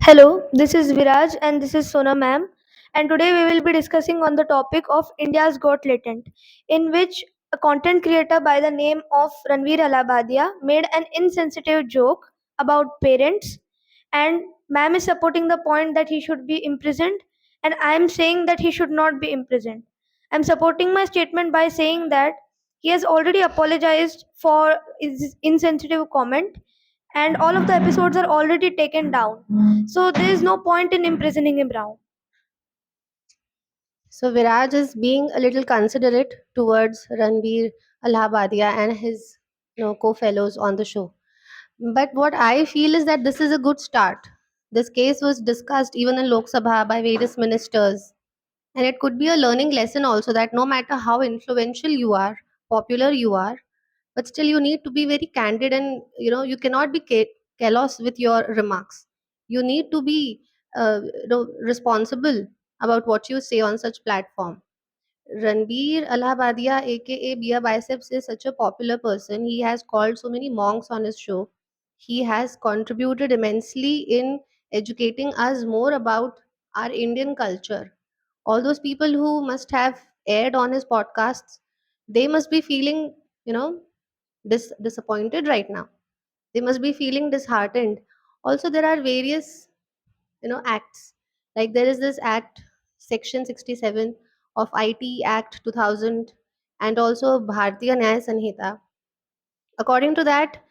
Hello, this is Viraj and this is Sona ma'am. And today we will be discussing on the topic of India's Got Latent, in which a content creator by the name of Ranveer Allahbadia made an insensitive joke about parents. And ma'am is supporting the point that he should be imprisoned, and I am saying that he should not be imprisoned. I am supporting my statement by saying that he has already apologized for his insensitive comment and all of the episodes are already taken down. So there is no point in imprisoning him now. So Viraj is being a little considerate towards Ranveer Allahbadia and his co-fellows on the show. But what I feel is that this is a good start. This case was discussed even in Lok Sabha by various ministers. And it could be a learning lesson also that no matter how influential you are, popular you are, but still you need to be very candid and you cannot be callous with your remarks. You need to be responsible about what you say on such platform. Ranveer Allahbadia, aka Beerbiceps, is such a popular person. He has called so many monks on his show. He has contributed immensely in educating us more about our Indian culture. All those people who must have aired on his podcasts, they must be feeling, you know, disappointed right now. They must be feeling disheartened. Also, there are various acts, like there is this act, section 67 of IT Act 2000, and also Bharatiya Nyaya Sanhita. According to that,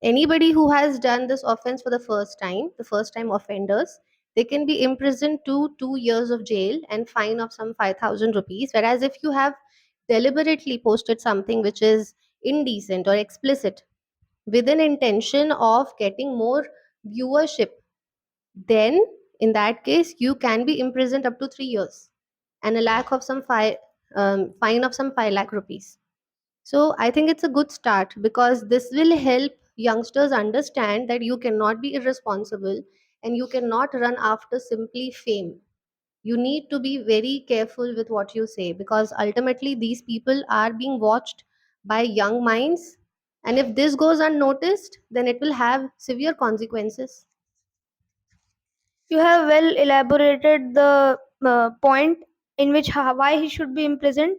anybody who has done this offense for the first time offenders, they can be imprisoned to 2 years of jail and fine of some 5,000 rupees. Whereas if you have deliberately posted something which is indecent or explicit with an intention of getting more viewership, then in that case you can be imprisoned up to 3 years and a lakh of some fine of some 5 lakh rupees. So I think it's a good start because this will help youngsters understand that you cannot be irresponsible and you cannot run after simply fame. You need to be very careful with what you say because ultimately these people are being watched by young minds, and if this goes unnoticed then it will have severe consequences. You have well elaborated the point in which why he should be imprisoned.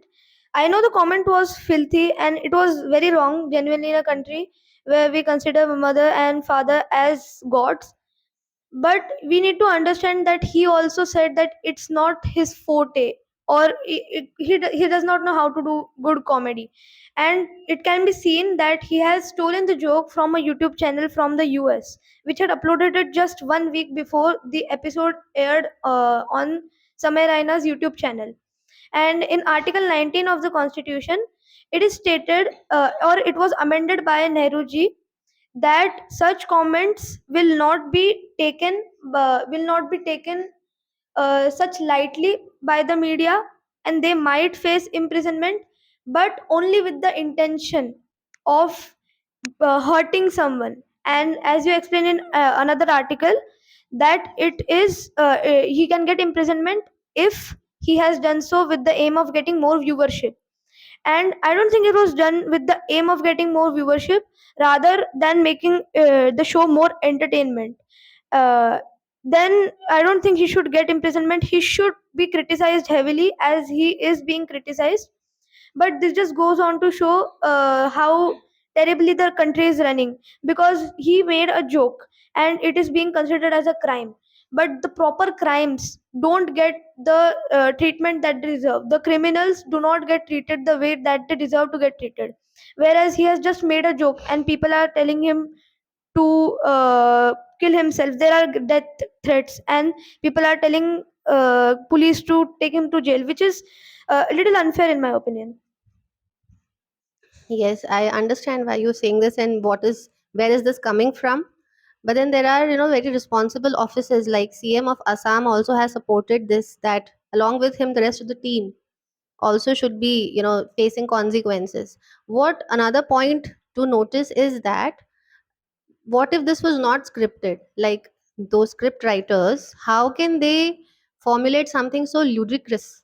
I know the comment was filthy and it was very wrong, genuinely, in a country where we consider mother and father as gods. But we need to understand that he also said that it's not his forte, or he does not know how to do good comedy. And it can be seen that he has stolen the joke from a YouTube channel from the US, which had uploaded it just 1 week before the episode aired on Samay Raina's YouTube channel. And in Article 19 of the Constitution, it is stated, or it was amended by Nehru ji, that such comments will not be taken such lightly by the media, and they might face imprisonment, but only with the intention of hurting someone. And as you explained in another article, that he can get imprisonment if he has done so with the aim of getting more viewership. And I don't think it was done with the aim of getting more viewership, rather than making the show more entertainment. uh, then I don't think he should get imprisonment. He should be criticized heavily as he is being criticized. But this just goes on to show how terribly the country is running, because he made a joke and it is being considered as a crime. But the proper crimes don't get the treatment that they deserve. The criminals do not get treated the way that they deserve to get treated. Whereas he has just made a joke and people are telling him to kill himself. There are death threats and people are telling police to take him to jail, which is a little unfair in my opinion. Yes, I understand why you're saying this and where is this coming from. But then there are, very responsible offices like CM of Assam also has supported this, that along with him, the rest of the team also should be, facing consequences. What another point to notice is that what if this was not scripted? Like those script writers, how can they formulate something so ludicrous,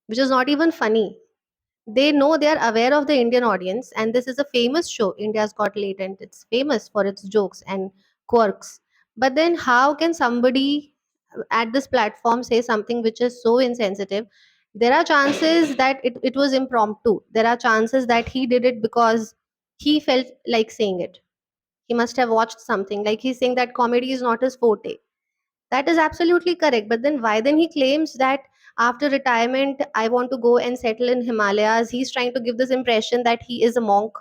which is not even funny? They know, they are aware of the Indian audience, and this is a famous show. India's Got Latent. It's famous for its jokes and quirks. But then how can somebody at this platform say something which is so insensitive? There are chances that it was impromptu. There are chances that he did it because he felt like saying it. He must have watched something, like he's saying that comedy is not his forte. That is absolutely correct. But then why then he claims that after retirement I want to go and settle in Himalayas? He's trying to give this impression that he is a monk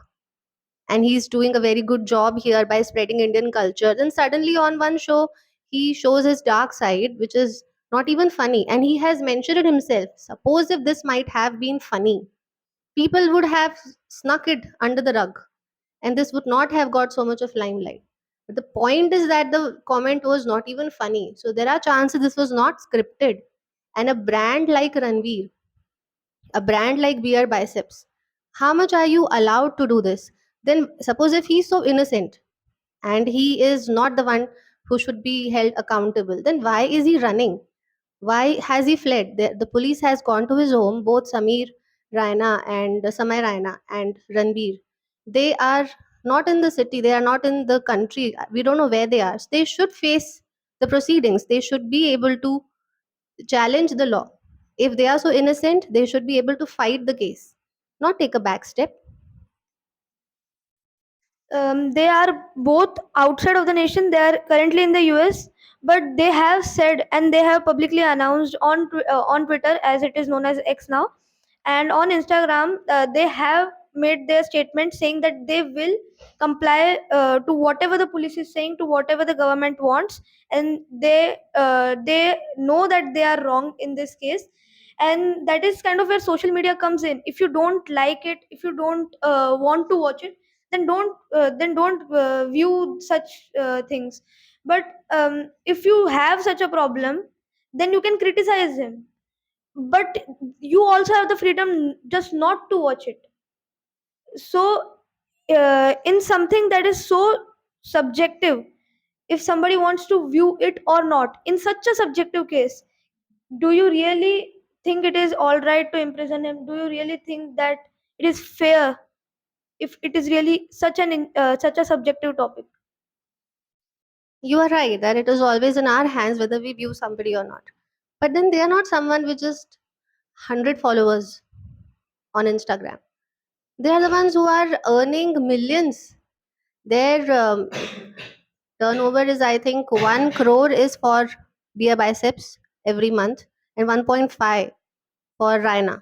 and he's doing a very good job here by spreading Indian culture. Then suddenly on one show, he shows his dark side, which is not even funny. And he has mentioned it himself. Suppose if this might have been funny, people would have snuck it under the rug and this would not have got so much of limelight. But the point is that the comment was not even funny. So there are chances this was not scripted. And a brand like Ranveer, a brand like Beer Biceps, how much are you allowed to do this? Then suppose if he's so innocent and he is not the one who should be held accountable, then why is he running? Why has he fled? The police has gone to his home, both Samir Raina and Samay Raina and Ranbir. They are not in the city, they are not in the country. We don't know where they are. They should face the proceedings. They should be able to challenge the law. If they are so innocent, they should be able to fight the case, not take a back step. They are both outside of the nation. They are currently in the US, but they have said and they have publicly announced on Twitter, as it is known as X now, and on Instagram, they have made their statement saying that they will comply to whatever the police is saying, to whatever the government wants, and they know that they are wrong in this case. And that is kind of where social media comes in. If you don't like it, if you don't want to watch it, then don't view such things. But if you have such a problem, then you can criticize him, but you also have the freedom just not to watch it. So in something that is so subjective, if somebody wants to view it or not in such a subjective case, do you really think it is all right to imprison him? Do you really think that it is fair if it is really such a subjective topic? You are right that it is always in our hands whether we view somebody or not. But then they are not someone with just 100 followers on Instagram. They are the ones who are earning millions. Their turnover is, I think, 1 crore is for beer biceps every month and 1.5 for Raina.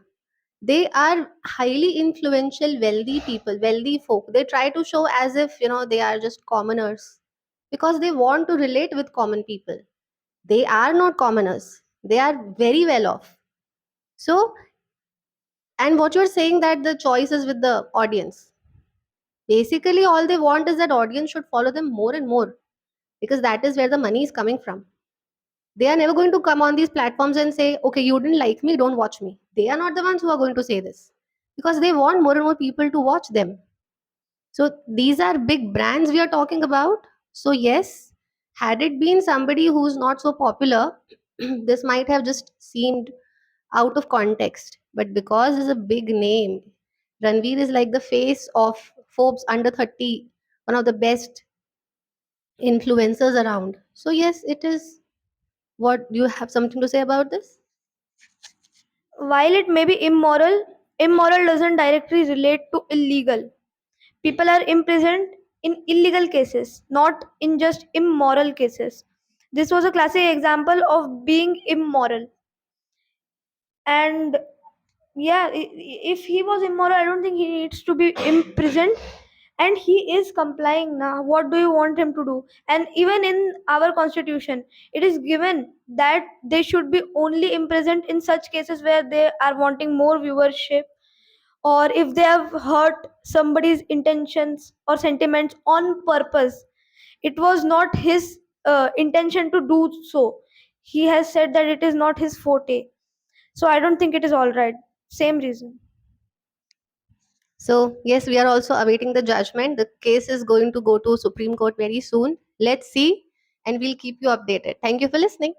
They are highly influential, wealthy people, wealthy folk. They try to show as if, they are just commoners because they want to relate with common people. They are not commoners, they are very well off. So, and what you're saying that the choice is with the audience. Basically, all they want is that audience should follow them more and more because that is where the money is coming from. They are never going to come on these platforms and say, okay, you didn't like me, don't watch me. They are not the ones who are going to say this because they want more and more people to watch them. So these are big brands we are talking about. So, yes, had it been somebody who's not so popular, this might have just seemed out of context. But because it's a big name, Ranveer is like the face of Forbes under 30, one of the best influencers around. So, yes, it is. What do you have something to say about this? While it may be immoral, immoral doesn't directly relate to illegal. People are imprisoned in illegal cases, not in just immoral cases. This was a classic example of being immoral. And yeah, if he was immoral, I don't think he needs to be imprisoned. And he is complying now. What do you want him to do? And even in our constitution, it is given that they should be only imprisoned in such cases where they are wanting more viewership, or if they have hurt somebody's intentions or sentiments on purpose. It was not his intention to do so. He has said that it is not his forte. So I don't think it is all right. Same reason. So, yes, we are also awaiting the judgment. The case is going to go to Supreme Court very soon. Let's see, and we'll keep you updated. Thank you for listening.